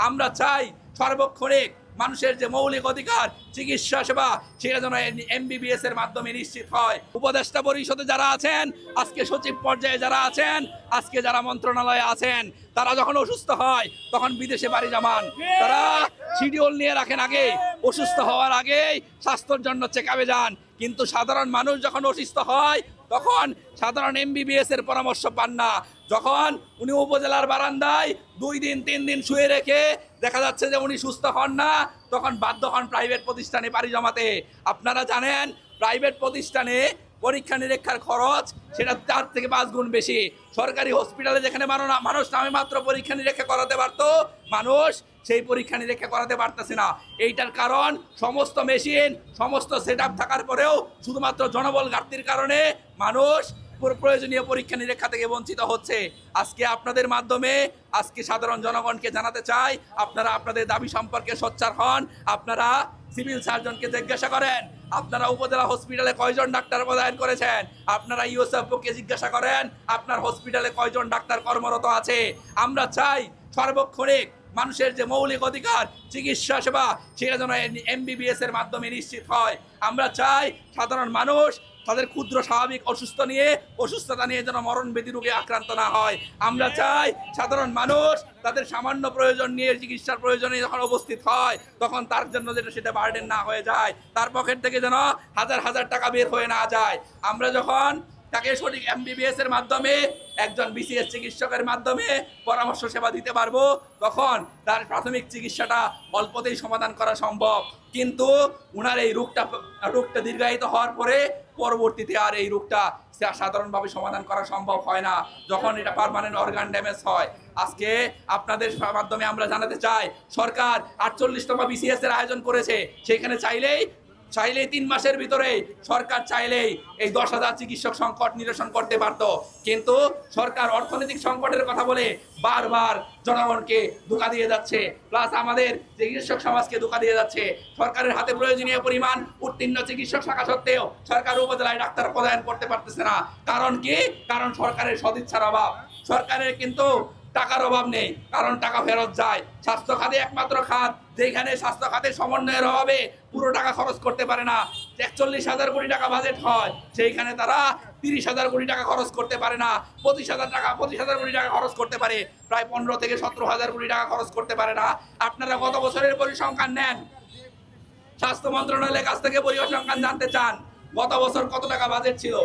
আমরা চাই সার্বক্ষণিক মানুষের যে মৌলিক অধিকার চিকিৎসা সেবা সেটা যেন MBBS এর মাধ্যমে নিশ্চিত হয়। উপদেষ্টা পরিষদে যারা আছেন, আজকে সচিব পর্যায়ে যারা আছেন, আজকে যারা মন্ত্রণালয়ে আছেন, তারা যখন অসুস্থ হয় তখন বিদেশে বাড়ি জমান। তারা শিডিউল নিয়ে রাখেন আগে, অসুস্থ হওয়ার আগেই স্বাস্থ্যের জন্য চেকআপে যান। কিন্তু সাধারণ মানুষ যখন অসুস্থ হয় তখন সাধারণ MBBS এর পরামর্শ পান না। যখন উনি উপজেলার বারান্দায় 2 দিন 3 দিন শুয়ে রেখে দেখা যাচ্ছে যে উনি সুস্থ হন না, তখন বাধ্য হন প্রাইভেট প্রতিষ্ঠানে পাড়ি জমাতে। আপনারা জানেন প্রাইভেট প্রতিষ্ঠানে পরীক্ষা নিরীক্ষার খরচ সেটা 4 থেকে 5 গুণ বেশি। সরকারি হসপিটালে যেখানে মানুষ নামে মাত্র পরীক্ষা নিরীক্ষা করাতে পারতো, মানুষ সেই পরীক্ষা নিরীক্ষা করাতে পারতেছে না। এইটার কারণ সমস্ত মেশিন, সমস্ত সেট আপ থাকার পরেও শুধুমাত্র জনবল ঘাটতির কারণে মানুষ প্রয়োজনীয় পরীক্ষা নিরীক্ষা থেকে বঞ্চিত হচ্ছে। আজকে আপনাদের মাধ্যমে আজকে সাধারণ জনগণকে জানাতে চাই, আপনারা আপনাদের দাবি সম্পর্কে সোচ্চার হন। আপনারা সিভিল সার্জনকে জিজ্ঞাসা করেন আপনারা উপজেলা হসপিটালে কয়জন ডাক্তার পদায়ন করেছেন। আপনারা ইউএসএফকে জিজ্ঞাসা করেন আপনার হসপিটালে কয়জন ডাক্তার কর্মরত আছে। আমরা চাই সার্বক্ষণিক মানুষের যে মৌলিক অধিকার চিকিৎসা সেবা সেটা যেন MBBS এর মাধ্যমে নিশ্চিত হয়। আমরা চাই সাধারণ মানুষ তাদের ক্ষুদ্র স্বাভাবিক অসুস্থতা নিয়ে যেন মরণ ব্যাধি রোগে আক্রান্ত না হয়। আমরা চাই সাধারণ মানুষ তাদের সামান্য প্রয়োজন নিয়ে চিকিৎসার প্রয়োজনে যখন উপস্থিত হয় তখন তার জন্য যেটা সেটা বার্ডেন না হয়ে যায়, তার পকেট থেকে যেন হাজার হাজার টাকা বের হয়ে না যায়। আমরা যখন তাকে সঠিক MBBS এর মাধ্যমে একজন BCS চিকিৎসকের মাধ্যমে পরামর্শ সেবা দিতে পারবো, তখন তার প্রাথমিক চিকিৎসাটা অল্পতেই সমাধান করা সম্ভব। কিন্তু ওনার এই রোগটা দীর্ঘায়িত হওয়ার পরে পরবর্তীতে আর এই রোগটা সাধারণভাবে সমাধান করা সম্ভব হয় না, যখন এটা পার্মানেন্ট অর্গান ড্যামেজ হয়। আজকে আপনাদের মাধ্যমে আমরা জানাতে চাই সরকার 48তম BCS এর আয়োজন করেছে, সেখানে চাইলেই 3 মাসের ভিতরে সরকার চাইলেই এই 10,000 চিকিৎসক সংকট নিরসন করতে পারত। কিন্তু সরকার অর্থনৈতিক সংকটের কথা বলে বারবার জনগণকে ধোঁকা দিয়ে যাচ্ছে, প্লাস আমাদের চিকিৎসক সমাজকে ধোঁকা দিয়ে যাচ্ছে। সরকারের হাতে প্রয়োজনীয় পরিমাণ উত্তীর্ণ চিকিৎসক থাকা সত্ত্বেও সরকার উপজেলায় ডাক্তার প্রদান করতে পারতেছে না। কারণ কি? কারণ সরকারের সদিচ্ছার অভাব। সরকারের কিন্তু টাকার অভাব নেই, কারণ টাকা ফেরত যায়। স্বাস্থ্য খাতে একমাত্র খাত যেখানে স্বাস্থ্য খাতের সমন্বয়ের অভাবে পুরো টাকা খরচ করতে পারে না। 41,000 কোটি টাকা বাজেট হয়, সেইখানে তারা 30,000 কোটি টাকা খরচ করতে পারে না। 25,000 কোটি টাকা খরচ করতে পারে, প্রায় 15 থেকে 17,000 কোটি টাকা খরচ করতে পারে না। আপনারা গত বছরের পরিসংখ্যান নেন, স্বাস্থ্য মন্ত্রণালয়ের কাছ থেকে পরিসংখ্যান জানতে চান গত বছর কত টাকা বাজেট ছিল।